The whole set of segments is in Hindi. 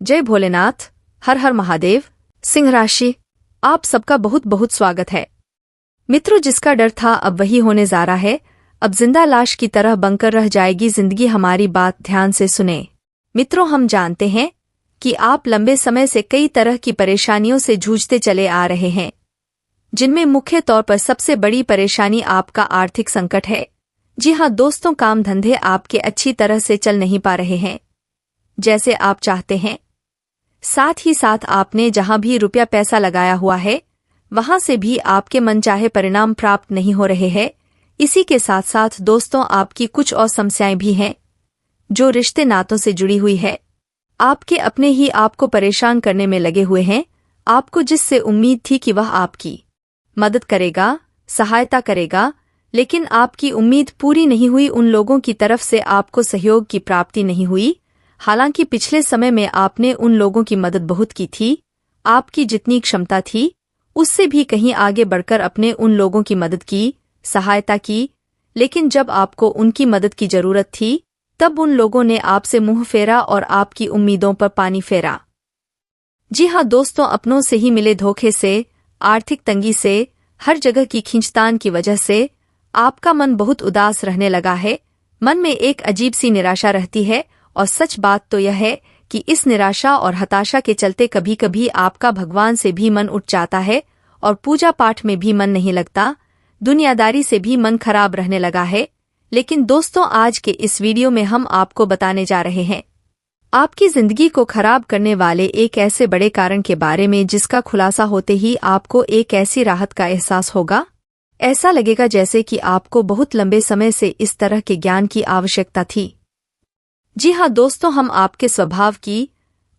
जय भोलेनाथ, हर हर महादेव। सिंह राशि, आप सबका बहुत बहुत स्वागत है। मित्रों, जिसका डर था अब वही होने जा रहा है। अब जिंदा लाश की तरह बनकर रह जाएगी जिंदगी। हमारी बात ध्यान से सुने। मित्रों, हम जानते हैं कि आप लंबे समय से कई तरह की परेशानियों से जूझते चले आ रहे हैं, जिनमें मुख्य तौर पर सबसे बड़ी परेशानी आपका आर्थिक संकट है। जी हाँ दोस्तों, काम धंधे आपके अच्छी तरह से चल नहीं पा रहे हैं जैसे आप चाहते हैं। साथ ही साथ आपने जहां भी रुपया पैसा लगाया हुआ है वहां से भी आपके मनचाहे परिणाम प्राप्त नहीं हो रहे हैं। इसी के साथ साथ दोस्तों, आपकी कुछ और समस्याएं भी हैं जो रिश्ते नातों से जुड़ी हुई है। आपके अपने ही आपको परेशान करने में लगे हुए हैं। आपको जिससे उम्मीद थी कि वह आपकी मदद करेगा, सहायता करेगा, लेकिन आपकी उम्मीद पूरी नहीं हुई। उन लोगों की तरफ से आपको सहयोग की प्राप्ति नहीं हुई। हालांकि पिछले समय में आपने उन लोगों की मदद बहुत की थी। आपकी जितनी क्षमता थी उससे भी कहीं आगे बढ़कर अपने उन लोगों की मदद की, सहायता की, लेकिन जब आपको उनकी मदद की जरूरत थी तब उन लोगों ने आपसे मुंह फेरा और आपकी उम्मीदों पर पानी फेरा। जी हाँ दोस्तों, अपनों से ही मिले धोखे से, आर्थिक तंगी से, हर जगह की खींचतान की वजह से आपका मन बहुत उदास रहने लगा है। मन में एक अजीब सी निराशा रहती है और सच बात तो यह है कि इस निराशा और हताशा के चलते कभी कभी आपका भगवान से भी मन उठ जाता है और पूजा पाठ में भी मन नहीं लगता। दुनियादारी से भी मन खराब रहने लगा है। लेकिन दोस्तों, आज के इस वीडियो में हम आपको बताने जा रहे हैं आपकी जिंदगी को खराब करने वाले एक ऐसे बड़े कारण के बारे में जिसका खुलासा होते ही आपको एक ऐसी राहत का एहसास होगा। ऐसा लगेगा जैसे कि आपको बहुत लंबे समय से इस तरह के ज्ञान की आवश्यकता थी। जी हाँ दोस्तों, हम आपके स्वभाव की,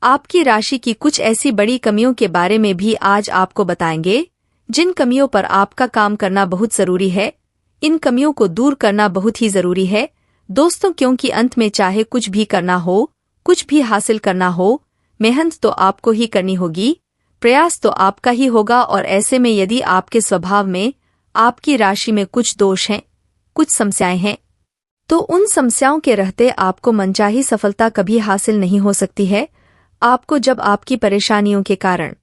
आपकी राशि की कुछ ऐसी बड़ी कमियों के बारे में भी आज आपको बताएंगे जिन कमियों पर आपका काम करना बहुत जरूरी है। इन कमियों को दूर करना बहुत ही जरूरी है दोस्तों, क्योंकि अंत में चाहे कुछ भी करना हो, कुछ भी हासिल करना हो, मेहनत तो आपको ही करनी होगी, प्रयास तो आपका ही होगा। और ऐसे में यदि आपके स्वभाव में, आपकी राशि में कुछ दोष हैं, कुछ समस्याएं हैं, तो उन समस्याओं के रहते आपको मनचाही सफलता कभी हासिल नहीं हो सकती है। आपको जब आपकी परेशानियों के कारण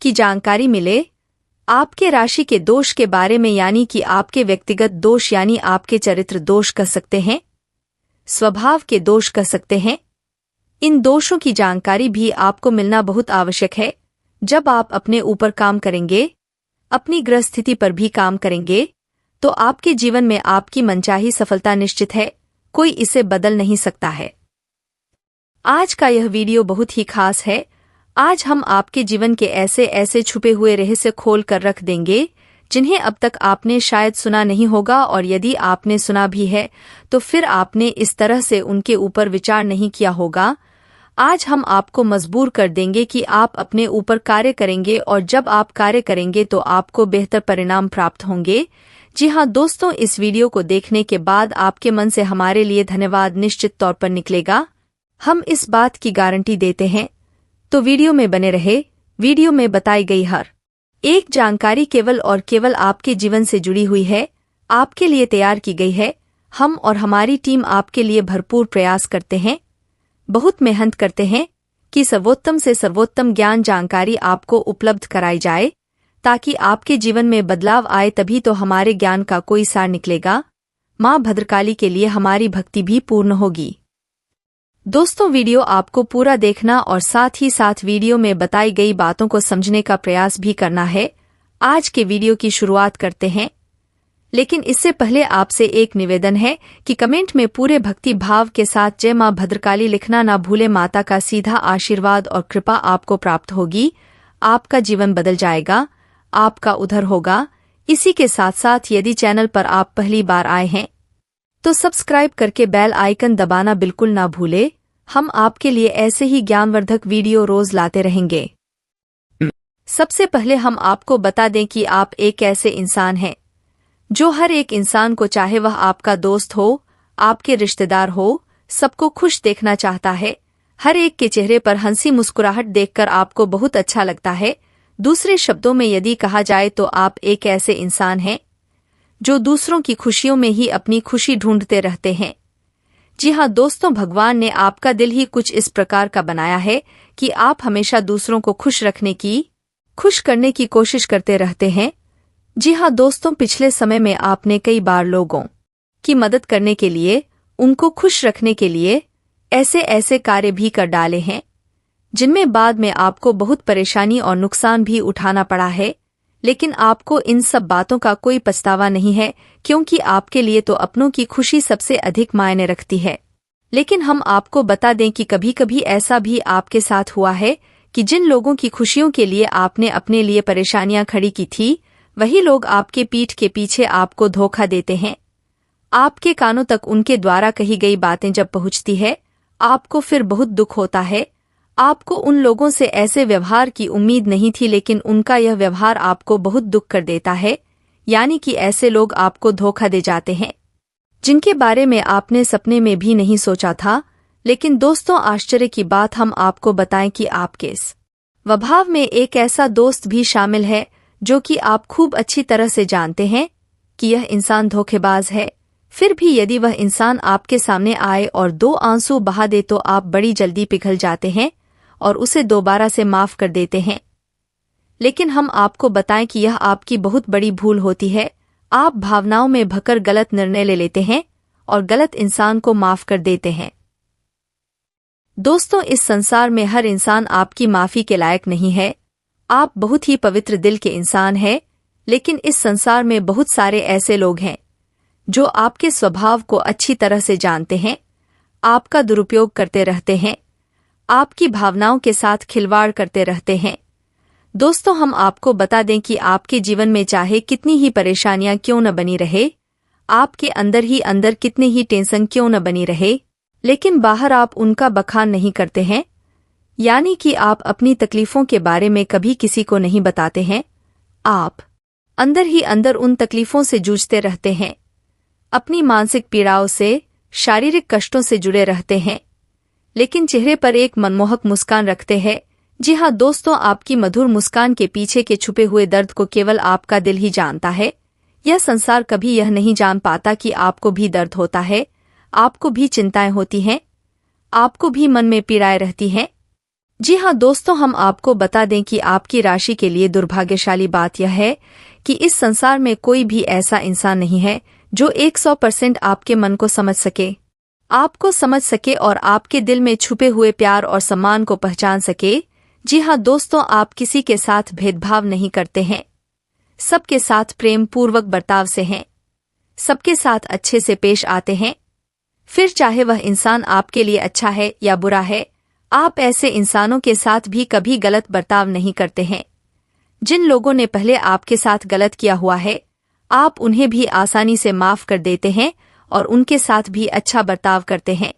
की जानकारी मिले, आपके राशि के दोष के बारे में, यानी कि आपके व्यक्तिगत दोष यानी आपके चरित्र दोष कह सकते हैं, स्वभाव के दोष कह सकते हैं, इन दोषों की जानकारी भी आपको मिलना बहुत आवश्यक है। जब आप अपने ऊपर काम करेंगे, अपनी ग्रह स्थिति पर भी काम करेंगे, तो आपके जीवन में आपकी मनचाही सफलता निश्चित है। कोई इसे बदल नहीं सकता है। आज का यह वीडियो बहुत ही खास है। आज हम आपके जीवन के ऐसे ऐसे छुपे हुए रहस्य खोल कर रख देंगे जिन्हें अब तक आपने शायद सुना नहीं होगा, और यदि आपने सुना भी है तो फिर आपने इस तरह से उनके ऊपर विचार नहीं किया होगा। आज हम आपको मजबूर कर देंगे कि आप अपने ऊपर कार्य करेंगे, और जब आप कार्य करेंगे तो आपको बेहतर परिणाम प्राप्त होंगे। जी हाँ दोस्तों, इस वीडियो को देखने के बाद आपके मन से हमारे लिए धन्यवाद निश्चित तौर पर निकलेगा। हम इस बात की गारंटी देते हैं। तो वीडियो में बने रहे। वीडियो में बताई गई हर एक जानकारी केवल और केवल आपके जीवन से जुड़ी हुई है, आपके लिए तैयार की गई है। हम और हमारी टीम आपके लिए भरपूर प्रयास करते हैं, बहुत मेहनत करते हैं कि सर्वोत्तम से सर्वोत्तम ज्ञान जानकारी आपको उपलब्ध कराई जाए, ताकि आपके जीवन में बदलाव आए। तभी तो हमारे ज्ञान का कोई सार निकलेगा। माँ भद्रकाली के लिए हमारी भक्ति भी पूर्ण होगी। दोस्तों, वीडियो आपको पूरा देखना और साथ ही साथ वीडियो में बताई गई बातों को समझने का प्रयास भी करना है। आज के वीडियो की शुरुआत करते हैं, लेकिन इससे पहले आपसे एक निवेदन है कि कमेंट में पूरे भक्ति भाव के साथ जय माँ भद्रकाली लिखना ना भूले। माता का सीधा आशीर्वाद और कृपा आपको प्राप्त होगी। आपका जीवन बदल जाएगा, आपका उद्धार होगा। इसी के साथ साथ यदि चैनल पर आप पहली बार आए हैं तो सब्सक्राइब करके बेल आइकन दबाना बिल्कुल ना भूले। हम आपके लिए ऐसे ही ज्ञानवर्धक वीडियो रोज लाते रहेंगे। सबसे पहले हम आपको बता दें कि आप एक ऐसे इंसान हैं जो हर एक इंसान को, चाहे वह आपका दोस्त हो, आपके रिश्तेदार हो, सबको खुश देखना चाहता है। हर एक के चेहरे पर हंसी मुस्कुराहट देखकर आपको बहुत अच्छा लगता है। दूसरे शब्दों में यदि कहा जाए तो आप एक ऐसे इंसान हैं जो दूसरों की खुशियों में ही अपनी खुशी ढूंढते रहते हैं। जी हाँ दोस्तों, भगवान ने आपका दिल ही कुछ इस प्रकार का बनाया है कि आप हमेशा दूसरों को खुश करने की कोशिश करते रहते हैं। जी हाँ दोस्तों, पिछले समय में आपने कई बार लोगों की मदद करने के लिए, उनको खुश रखने के लिए ऐसे ऐसे कार्य भी कर डाले हैं जिनमें बाद में आपको बहुत परेशानी और नुकसान भी उठाना पड़ा है। लेकिन आपको इन सब बातों का कोई पछतावा नहीं है, क्योंकि आपके लिए तो अपनों की खुशी सबसे अधिक मायने रखती है। लेकिन हम आपको बता दें कि कभी कभी ऐसा भी आपके साथ हुआ है कि जिन लोगों की खुशियों के लिए आपने अपने लिए परेशानियां खड़ी की थी, वही लोग आपके पीठ के पीछे आपको धोखा देते हैं। आपके कानों तक उनके द्वारा कही गई बातें जब पहुंचती है, आपको फिर बहुत दुख होता है। आपको उन लोगों से ऐसे व्यवहार की उम्मीद नहीं थी, लेकिन उनका यह व्यवहार आपको बहुत दुख कर देता है। यानी कि ऐसे लोग आपको धोखा दे जाते हैं जिनके बारे में आपने सपने में भी नहीं सोचा था। लेकिन दोस्तों, आश्चर्य की बात हम आपको बताएं कि आपके इस स्वभाव में एक ऐसा दोस्त भी शामिल है जो कि आप खूब अच्छी तरह से जानते हैं कि यह इंसान धोखेबाज है। फिर भी यदि वह इंसान आपके सामने आए और 2 आंसू बहा दे तो आप बड़ी जल्दी पिघल जाते हैं और उसे दोबारा से माफ कर देते हैं। लेकिन हम आपको बताएं कि यह आपकी बहुत बड़ी भूल होती है। आप भावनाओं में भकर गलत निर्णय ले लेते हैं और गलत इंसान को माफ कर देते हैं। दोस्तों, इस संसार में हर इंसान आपकी माफी के लायक नहीं है। आप बहुत ही पवित्र दिल के इंसान हैं, लेकिन इस संसार में बहुत सारे ऐसे लोग हैं जो आपके स्वभाव को अच्छी तरह से जानते हैं, आपका दुरुपयोग करते रहते हैं, आपकी भावनाओं के साथ खिलवाड़ करते रहते हैं। दोस्तों, हम आपको बता दें कि आपके जीवन में चाहे कितनी ही परेशानियां क्यों न बनी रहे, आपके अंदर ही अंदर कितनी ही टेंशन क्यों न बनी रहे, लेकिन बाहर आप उनका बखान नहीं करते हैं। यानी कि आप अपनी तकलीफों के बारे में कभी किसी को नहीं बताते हैं। आप अंदर ही अंदर उन तकलीफों से जूझते रहते हैं, अपनी मानसिक पीड़ाओं से, शारीरिक कष्टों से जुड़े रहते हैं, लेकिन चेहरे पर एक मनमोहक मुस्कान रखते हैं। जी हाँ दोस्तों, आपकी मधुर मुस्कान के पीछे के छुपे हुए दर्द को केवल आपका दिल ही जानता है। यह संसार कभी यह नहीं जान पाता कि आपको भी दर्द होता है, आपको भी चिंताएं होती हैं, आपको भी मन में पीड़ाएं रहती हैं। जी हाँ दोस्तों, हम आपको बता दें कि आपकी राशि के लिए दुर्भाग्यशाली बात यह है कि इस संसार में कोई भी ऐसा इंसान नहीं है जो 100% आपके मन को समझ सके, आपको समझ सके और आपके दिल में छुपे हुए प्यार और सम्मान को पहचान सके। जी हाँ दोस्तों, आप किसी के साथ भेदभाव नहीं करते हैं, सबके साथ प्रेम पूर्वक बर्ताव से हैं, सबके साथ अच्छे से पेश आते हैं। फिर चाहे वह इंसान आपके लिए अच्छा है या बुरा है, आप ऐसे इंसानों के साथ भी कभी गलत बर्ताव नहीं करते हैं। जिन लोगों ने पहले आपके साथ गलत किया हुआ है, आप उन्हें भी आसानी से माफ कर देते हैं और उनके साथ भी अच्छा बर्ताव करते हैं।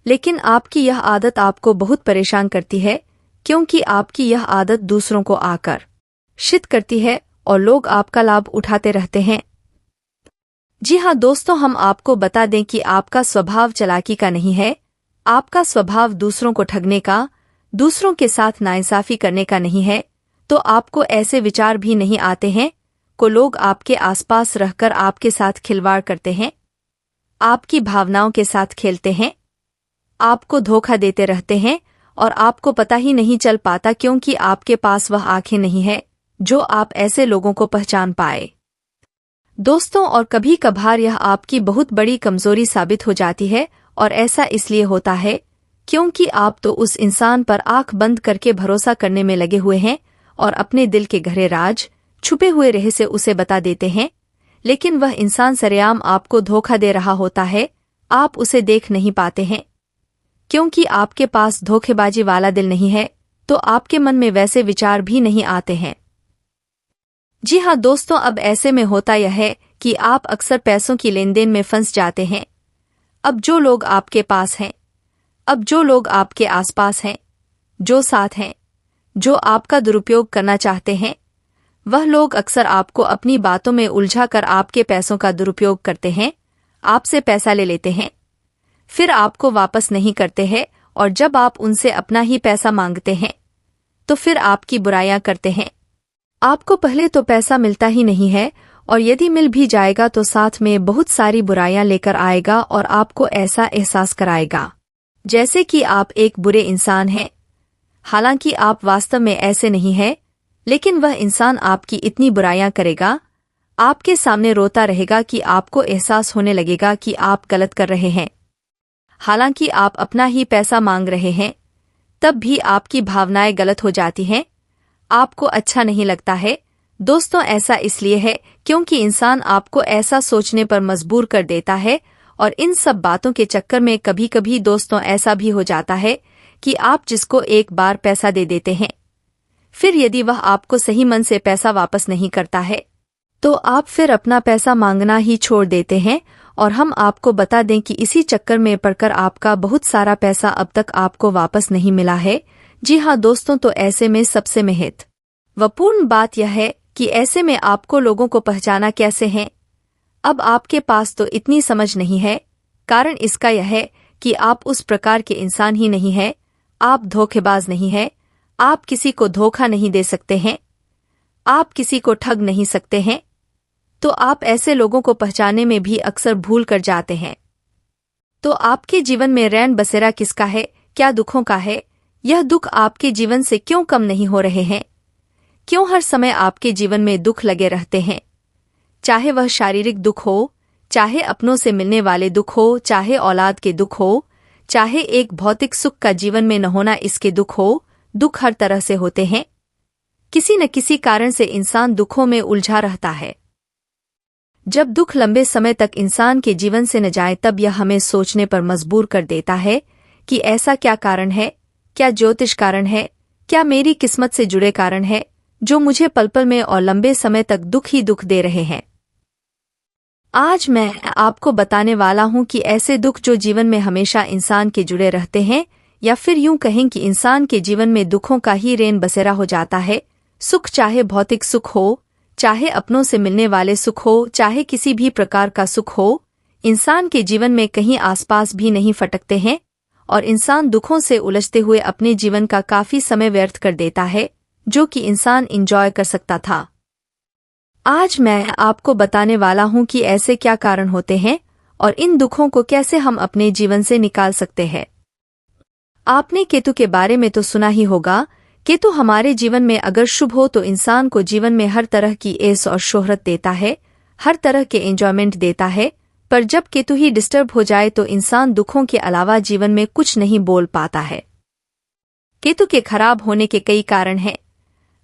लेकिन आपकी यह आदत आपको बहुत परेशान करती है, क्योंकि आपकी यह आदत दूसरों को आकर्षित करती है और लोग आपका लाभ उठाते रहते हैं। जी हाँ दोस्तों, हम आपको बता दें कि आपका स्वभाव चालाकी का नहीं है, आपका स्वभाव दूसरों को ठगने का, दूसरों के साथ नाइंसाफी करने का नहीं है। तो आपको ऐसे विचार भी नहीं आते हैं को लोग आपके आसपास रहकर आपके साथ खिलवाड़ करते हैं, आपकी भावनाओं के साथ खेलते हैं, आपको धोखा देते रहते हैं और आपको पता ही नहीं चल पाता, क्योंकि आपके पास वह आंखें नहीं है जो आप ऐसे लोगों को पहचान पाए। दोस्तों, और कभी कभार यह आपकी बहुत बड़ी कमजोरी साबित हो जाती है, और ऐसा इसलिए होता है क्योंकि आप तो उस इंसान पर आंख बंद करके भरोसा करने में लगे हुए हैं और अपने दिल के गहरे राज, छुपे हुए रहस्य उसे बता देते हैं। लेकिन वह इंसान सरेआम आपको धोखा दे रहा होता है, आप उसे देख नहीं पाते हैं, क्योंकि आपके पास धोखेबाजी वाला दिल नहीं है, तो आपके मन में वैसे विचार भी नहीं आते हैं। जी हाँ दोस्तों, अब ऐसे में होता यह है कि आप अक्सर पैसों की लेनदेन में फंस जाते हैं। अब जो लोग आपके पास हैं, अब जो लोग आपके आसपास हैं, जो साथ हैं, जो आपका दुरुपयोग करना चाहते हैं, वह लोग अक्सर आपको अपनी बातों में उलझा कर आपके पैसों का दुरुपयोग करते हैं, आपसे पैसा ले लेते हैं, फिर आपको वापस नहीं करते हैं, और जब आप उनसे अपना ही पैसा मांगते हैं तो फिर आपकी बुराइयां करते हैं। आपको पहले तो पैसा मिलता ही नहीं है और यदि मिल भी जाएगा तो साथ में बहुत सारी बुराइयां लेकर आएगा और आपको ऐसा एहसास कराएगा जैसे कि आप एक बुरे इंसान हैं। हालांकि आप वास्तव में ऐसे नहीं हैं, लेकिन वह इंसान आपकी इतनी बुराइयां करेगा, आपके सामने रोता रहेगा कि आपको एहसास होने लगेगा कि आप गलत कर रहे हैं। हालांकि आप अपना ही पैसा मांग रहे हैं, तब भी आपकी भावनाएं गलत हो जाती हैं, आपको अच्छा नहीं लगता है। दोस्तों, ऐसा इसलिए है क्योंकि इंसान आपको ऐसा सोचने पर मजबूर कर देता है, और इन सब बातों के चक्कर में कभी कभी दोस्तों ऐसा भी हो जाता है कि आप जिसको एक बार पैसा दे देते हैं, फिर यदि वह आपको सही मन से पैसा वापस नहीं करता है तो आप फिर अपना पैसा मांगना ही छोड़ देते हैं। और हम आपको बता दें कि इसी चक्कर में पड़कर आपका बहुत सारा पैसा अब तक आपको वापस नहीं मिला है। जी हाँ दोस्तों, तो ऐसे में सबसे महत्वपूर्ण बात यह है कि ऐसे में आपको लोगों को पहचाना कैसे है। अब आपके पास तो इतनी समझ नहीं है। कारण इसका यह है कि आप उस प्रकार के इंसान ही नहीं है, आप धोखेबाज नहीं है, आप किसी को धोखा नहीं दे सकते हैं, आप किसी को ठग नहीं सकते हैं। तो आप ऐसे लोगों को पहचानने में भी अक्सर भूल कर जाते हैं। तो आपके जीवन में रैन बसेरा किसका है, क्या दुखों का है? यह दुख आपके जीवन से क्यों कम नहीं हो रहे हैं? क्यों हर समय आपके जीवन में दुख लगे रहते हैं? चाहे वह शारीरिक दुख हो, चाहे अपनों से मिलने वाले दुख हो, चाहे औलाद के दुख हो, चाहे एक भौतिक सुख का जीवन में न होना इसके दुख हो। दुख हर तरह से होते हैं। किसी न किसी कारण से इंसान दुखों में उलझा रहता है। जब दुख लंबे समय तक इंसान के जीवन से न जाए तब यह हमें सोचने पर मजबूर कर देता है कि ऐसा क्या कारण है, क्या ज्योतिष कारण है, क्या मेरी किस्मत से जुड़े कारण है जो मुझे पल पल में और लंबे समय तक दुख ही दुख दे रहे हैं। आज मैं आपको बताने वाला हूं कि ऐसे दुख जो जीवन में हमेशा इंसान के जुड़े रहते हैं, या फिर यूं कहें कि इंसान के जीवन में दुखों का ही रेन बसेरा हो जाता है। सुख चाहे भौतिक सुख हो, चाहे अपनों से मिलने वाले सुख हो, चाहे किसी भी प्रकार का सुख हो, इंसान के जीवन में कहीं आसपास भी नहीं फटकते हैं और इंसान दुखों से उलझते हुए अपने जीवन का काफी समय व्यर्थ कर देता है जो कि इंसान एंजॉय कर सकता था। आज मैं आपको बताने वाला हूं कि ऐसे क्या कारण होते हैं और इन दुखों को कैसे हम अपने जीवन से निकाल सकते हैं। आपने केतु के बारे में तो सुना ही होगा। केतु हमारे जीवन में अगर शुभ हो तो इंसान को जीवन में हर तरह की ऐश और शोहरत देता है, हर तरह के एंजॉयमेंट देता है। पर जब केतु ही डिस्टर्ब हो जाए तो इंसान दुखों के अलावा जीवन में कुछ नहीं बोल पाता है। केतु के खराब होने के कई कारण हैं।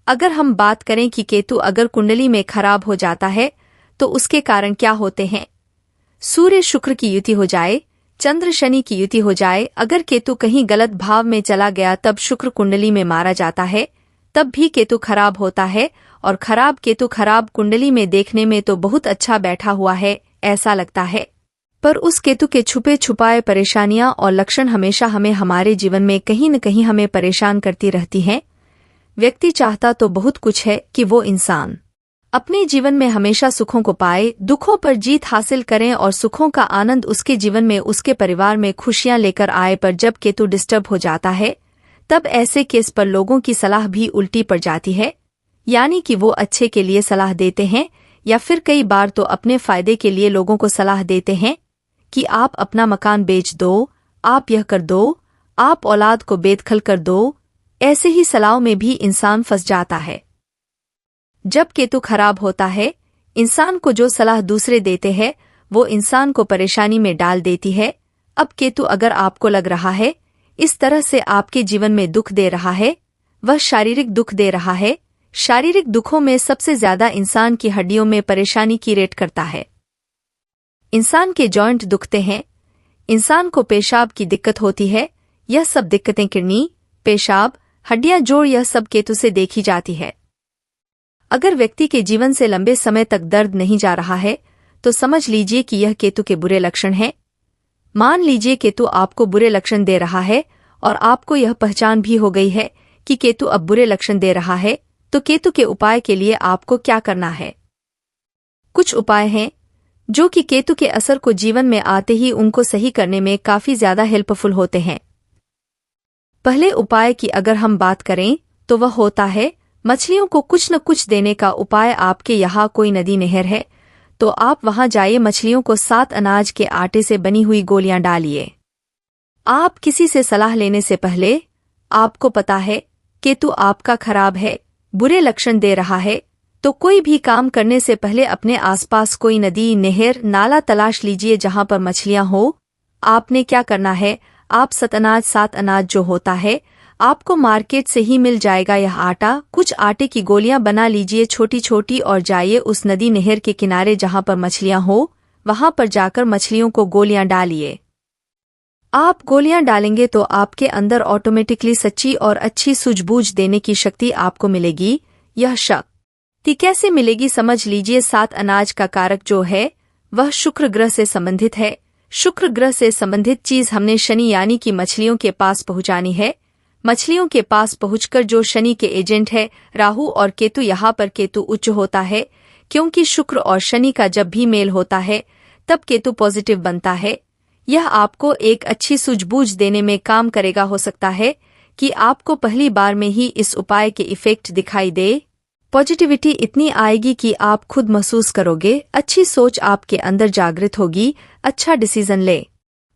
अगर हम बात करें कि केतु अगर कुंडली में खराब हो जाता है तो उसके कारण क्या होते हैं। सूर्य शुक्र की युति हो जाए, चंद्र शनि की युति हो जाए, अगर केतु कहीं गलत भाव में चला गया तब शुक्र कुंडली में मारा जाता है, तब भी केतु खराब होता है। और खराब केतु खराब कुंडली में देखने में तो बहुत अच्छा बैठा हुआ है ऐसा लगता है, पर उस केतु के छुपे छुपाए परेशानियां और लक्षण हमेशा हमें हमारे जीवन में कहीं न कहीं हमें परेशान करती रहती हैं। व्यक्ति चाहता तो बहुत कुछ है कि वो इंसान अपने जीवन में हमेशा सुखों को पाए, दुखों पर जीत हासिल करें और सुखों का आनंद उसके जीवन में उसके परिवार में खुशियां लेकर आए। पर जब केतु डिस्टर्ब हो जाता है तब ऐसे केस पर लोगों की सलाह भी उल्टी पड़ जाती है, यानी कि वो अच्छे के लिए सलाह देते हैं या फिर कई बार तो अपने फायदे के लिए लोगों को सलाह देते हैं कि आप अपना मकान बेच दो, आप यह कर दो, आप औलाद को बेदखल कर दो। ऐसे ही सलाहों में भी इंसान फंस जाता है। जब केतु खराब होता है, इंसान को जो सलाह दूसरे देते हैं वो इंसान को परेशानी में डाल देती है। अब केतु अगर आपको लग रहा है इस तरह से आपके जीवन में दुख दे रहा है, वह शारीरिक दुख दे रहा है। शारीरिक दुखों में सबसे ज्यादा इंसान की हड्डियों में परेशानी की रेट करता है। इंसान के जॉइंट दुखते हैं, इंसान को पेशाब की दिक्कत होती है। यह सब दिक्कतें किडनी, पेशाब, हड्डियां, जोड़, यह सब केतु से देखी जाती है। अगर व्यक्ति के जीवन से लंबे समय तक दर्द नहीं जा रहा है तो समझ लीजिए कि यह केतु के बुरे लक्षण हैं। मान लीजिए केतु आपको बुरे लक्षण दे रहा है और आपको यह पहचान भी हो गई है कि केतु अब बुरे लक्षण दे रहा है, तो केतु के उपाय के लिए आपको क्या करना है। कुछ उपाय हैं जो कि केतु के असर को जीवन में आते ही उनको सही करने में काफी ज्यादा हेल्पफुल होते हैं। पहले उपाय की अगर हम बात करें तो वह होता है मछलियों को कुछ न कुछ देने का उपाय। आपके यहाँ कोई नदी नहर है तो आप वहां जाइए, मछलियों को 7 अनाज के आटे से बनी हुई गोलियां डालिए। आप किसी से सलाह लेने से पहले, आपको पता है केतु आपका खराब है, बुरे लक्षण दे रहा है, तो कोई भी काम करने से पहले अपने आसपास कोई नदी, नहर, नाला तलाश लीजिए जहां पर मछलियां हो। आपने क्या करना है, आप 7 अनाज जो होता है आपको मार्केट से ही मिल जाएगा यह आटा, कुछ आटे की गोलियां बना लीजिए छोटी छोटी और जाइए उस नदी नहर के किनारे जहां पर मछलियां हो, वहां पर जाकर मछलियों को गोलियां डालिए। आप गोलियां डालेंगे तो आपके अंदर ऑटोमेटिकली सच्ची और अच्छी सूझबूझ देने की शक्ति आपको मिलेगी। यह शक्ति कैसे मिलेगी समझ लीजिए। 7 अनाज का कारक जो है वह शुक्र ग्रह से संबंधित है। शुक्र ग्रह से संबंधित चीज हमने शनि यानी कि मछलियों के पास पहुंचानी है। मछलियों के पास पहुंचकर जो शनि के एजेंट है राहु और केतु, यहाँ पर केतु उच्च होता है क्योंकि शुक्र और शनि का जब भी मेल होता है तब केतु पॉजिटिव बनता है। यह आपको एक अच्छी सूझबूझ देने में काम करेगा। हो सकता है कि आपको पहली बार में ही इस उपाय के इफेक्ट दिखाई दे। पॉजिटिविटी इतनी आएगी कि आप खुद महसूस करोगे, अच्छी सोच आपके अंदर जागृत होगी, अच्छा डिसीजन ले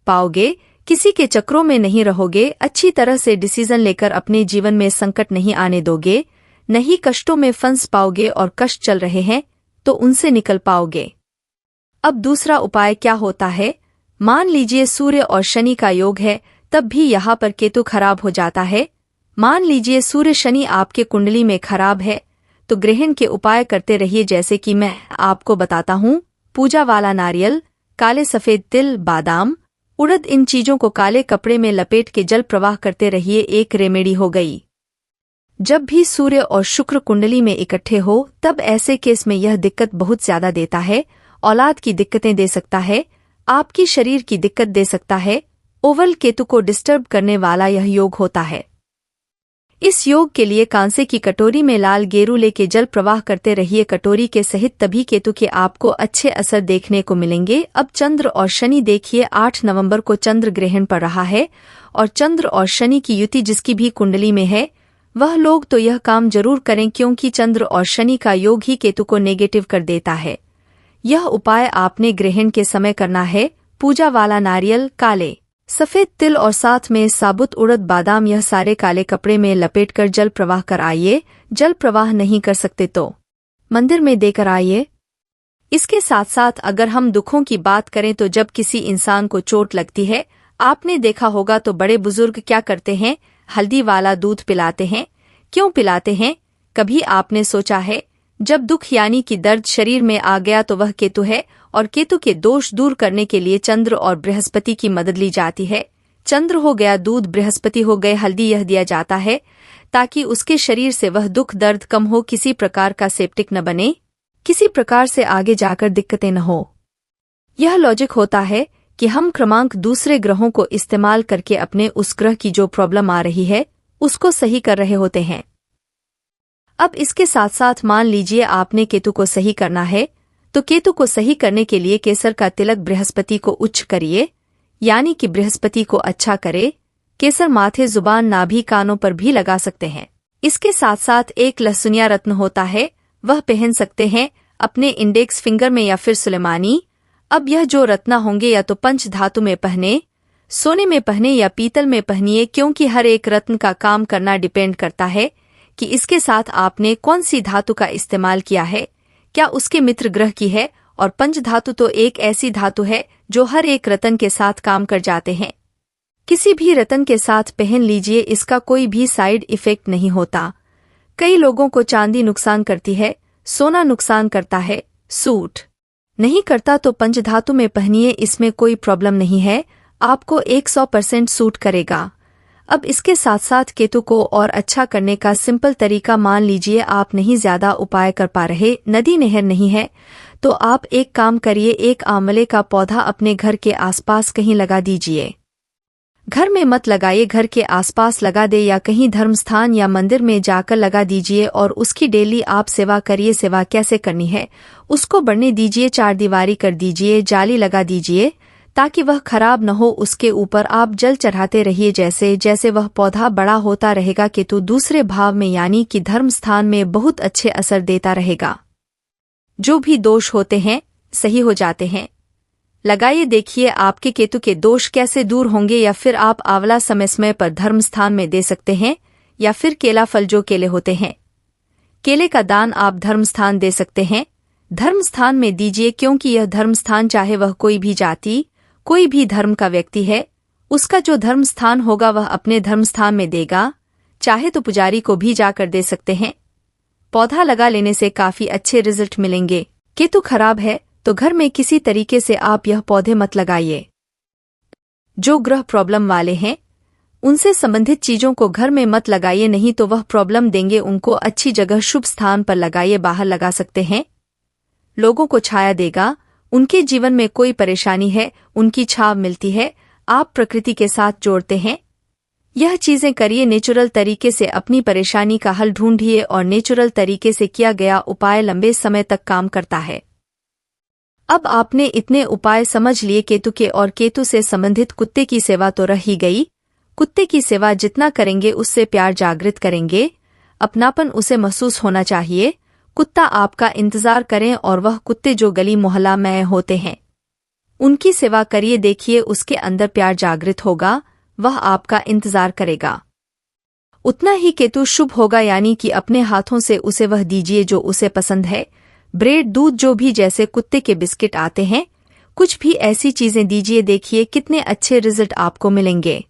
पाओगे, किसी के चक्रों में नहीं रहोगे, अच्छी तरह से डिसीजन लेकर अपने जीवन में संकट नहीं आने दोगे, नहीं कष्टों में फंस पाओगे और कष्ट चल रहे हैं तो उनसे निकल पाओगे। अब दूसरा उपाय क्या होता है, मान लीजिए सूर्य और शनि का योग है, तब भी यहाँ पर केतु खराब हो जाता है। मान लीजिए सूर्य शनि आपके कुंडली में खराब है तो ग्रहण के उपाय करते रहिए जैसे कि मैं आपको बताता हूँ। पूजा वाला नारियल, काले सफेद तिल, बादाम, उड़द, इन चीजों को काले कपड़े में लपेट के जल प्रवाह करते रहिए। एक रेमेडी हो गई। जब भी सूर्य और शुक्र कुंडली में इकट्ठे हो तब ऐसे केस में यह दिक्कत बहुत ज्यादा देता है। औलाद की दिक्कतें दे सकता है, आपकी शरीर की दिक्कत दे सकता है। ओवल केतु को डिस्टर्ब करने वाला यह योग होता है। इस योग के लिए कांसे की कटोरी में लाल गेरू लेके जल प्रवाह करते रहिए कटोरी के सहित, तभी केतु के आपको अच्छे असर देखने को मिलेंगे। अब चंद्र और शनि देखिए, 8 नवंबर को चंद्र ग्रहण पड़ रहा है और चंद्र और शनि की युति जिसकी भी कुंडली में है वह लोग तो यह काम जरूर करें क्योंकि चंद्र और शनि का योग ही केतु को नेगेटिव कर देता है। यह उपाय आपने ग्रहण के समय करना है। पूजा वाला नारियल, काले सफेद तिल और साथ में साबुत उड़द, बादाम, यह सारे काले कपड़े में लपेटकर जल प्रवाह कर आइए। जल प्रवाह नहीं कर सकते तो मंदिर में देकर आइए। इसके साथ साथ अगर हम दुखों की बात करें तो जब किसी इंसान को चोट लगती है, आपने देखा होगा तो बड़े बुजुर्ग क्या करते हैं, हल्दी वाला दूध पिलाते हैं। क्यों पिलाते हैं, कभी आपने सोचा है? जब दुख यानी कि दर्द शरीर में आ गया तो वह केतु है और केतु के दोष दूर करने के लिए चंद्र और बृहस्पति की मदद ली जाती है। चंद्र हो गया दूध, बृहस्पति हो गए हल्दी, यह दिया जाता है ताकि उसके शरीर से वह दुख दर्द कम हो, किसी प्रकार का सेप्टिक न बने, किसी प्रकार से आगे जाकर दिक्कतें न हो। यह लॉजिक होता है कि हम क्रमांक दूसरे ग्रहों को इस्तेमाल करके अपने उस ग्रह की जो प्रॉब्लम आ रही है उसको सही कर रहे होते हैं। अब इसके साथ साथ मान लीजिए आपने केतु को सही करना है तो केतु को सही करने के लिए केसर का तिलक बृहस्पति को उच्च करिए, यानी कि बृहस्पति को अच्छा करे। केसर माथे, जुबान, नाभि, कानों पर भी लगा सकते हैं। इसके साथ साथ एक लहसुनिया रत्न होता है, वह पहन सकते हैं अपने इंडेक्स फिंगर में या फिर सुलेमानी। अब यह जो रत्न होंगे या तो पंच धातु में पहने, सोने में पहने या पीतल में पहनिए, क्योंकि हर एक रत्न का काम करना डिपेंड करता है कि इसके साथ आपने कौन सी धातु का इस्तेमाल किया है, क्या उसके मित्र ग्रह की है। और पंच धातु तो एक ऐसी धातु है जो हर एक रत्न के साथ काम कर जाते हैं। किसी भी रत्न के साथ पहन लीजिए, इसका कोई भी साइड इफेक्ट नहीं होता। कई लोगों को चांदी नुकसान करती है, सोना नुकसान करता है, सूट नहीं करता तो पंचधातु में पहनिए, इसमें कोई प्रॉब्लम नहीं है, आपको 100% सूट करेगा। अब इसके साथ साथ केतु को और अच्छा करने का सिंपल तरीका, मान लीजिए आप नहीं ज्यादा उपाय कर पा रहे, नदी नहर नहीं है, तो आप एक काम करिए, एक आंवले का पौधा अपने घर के आसपास कहीं लगा दीजिए। घर में मत लगाइए, घर के आसपास लगा दे या कहीं धर्मस्थान या मंदिर में जाकर लगा दीजिए और उसकी डेली आप सेवा करिए। सेवा कैसे करनी है उसको बढ़ने दीजिए, 4 दीवारी कर दीजिए, जाली लगा दीजिए ताकि वह खराब न हो। उसके ऊपर आप जल चढ़ाते रहिए। जैसे जैसे वह पौधा बड़ा होता रहेगा, केतु दूसरे भाव में यानी कि धर्म स्थान में बहुत अच्छे असर देता रहेगा। जो भी दोष होते हैं सही हो जाते हैं। लगाइए, देखिए आपके केतु के दोष कैसे दूर होंगे। या फिर आप आंवला समय समय पर धर्म स्थान में दे सकते हैं, या फिर केला फल जो केले होते हैं, केले का दान आप धर्म स्थान दे सकते हैं। धर्म स्थान में दीजिए, क्योंकि यह धर्म स्थान चाहे वह कोई भी जाति कोई भी धर्म का व्यक्ति है, उसका जो धर्म स्थान होगा वह अपने धर्म स्थान में देगा। चाहे तो पुजारी को भी जाकर दे सकते हैं। पौधा लगा लेने से काफी अच्छे रिजल्ट मिलेंगे। केतु खराब है तो घर में किसी तरीके से आप यह पौधे मत लगाइए। जो ग्रह प्रॉब्लम वाले हैं उनसे संबंधित चीजों को घर में मत लगाइए, नहीं तो वह प्रॉब्लम देंगे। उनको अच्छी जगह शुभ स्थान पर लगाइए। बाहर लगा सकते हैं, लोगों को छाया देगा। उनके जीवन में कोई परेशानी है, उनकी छाव मिलती है। आप प्रकृति के साथ जोड़ते हैं। यह चीजें करिए। नेचुरल तरीके से अपनी परेशानी का हल ढूंढिए, और नेचुरल तरीके से किया गया उपाय लंबे समय तक काम करता है। अब आपने इतने उपाय समझ लिए केतु के, और केतु से संबंधित कुत्ते की सेवा तो रह ही गई। कुत्ते की सेवा जितना करेंगे उससे प्यार जागृत करेंगे, अपनापन उसे महसूस होना चाहिए। कुत्ता आपका इंतजार करें, और वह कुत्ते जो गली मोहल्ला में होते हैं उनकी सेवा करिए। देखिए उसके अंदर प्यार जागृत होगा, वह आपका इंतजार करेगा। उतना ही केतु शुभ होगा, यानी कि अपने हाथों से उसे वह दीजिए जो उसे पसंद है। ब्रेड, दूध, जो भी, जैसे कुत्ते के बिस्किट आते हैं, कुछ भी ऐसी चीजें दीजिए। देखिए कितने अच्छे रिजल्ट आपको मिलेंगे।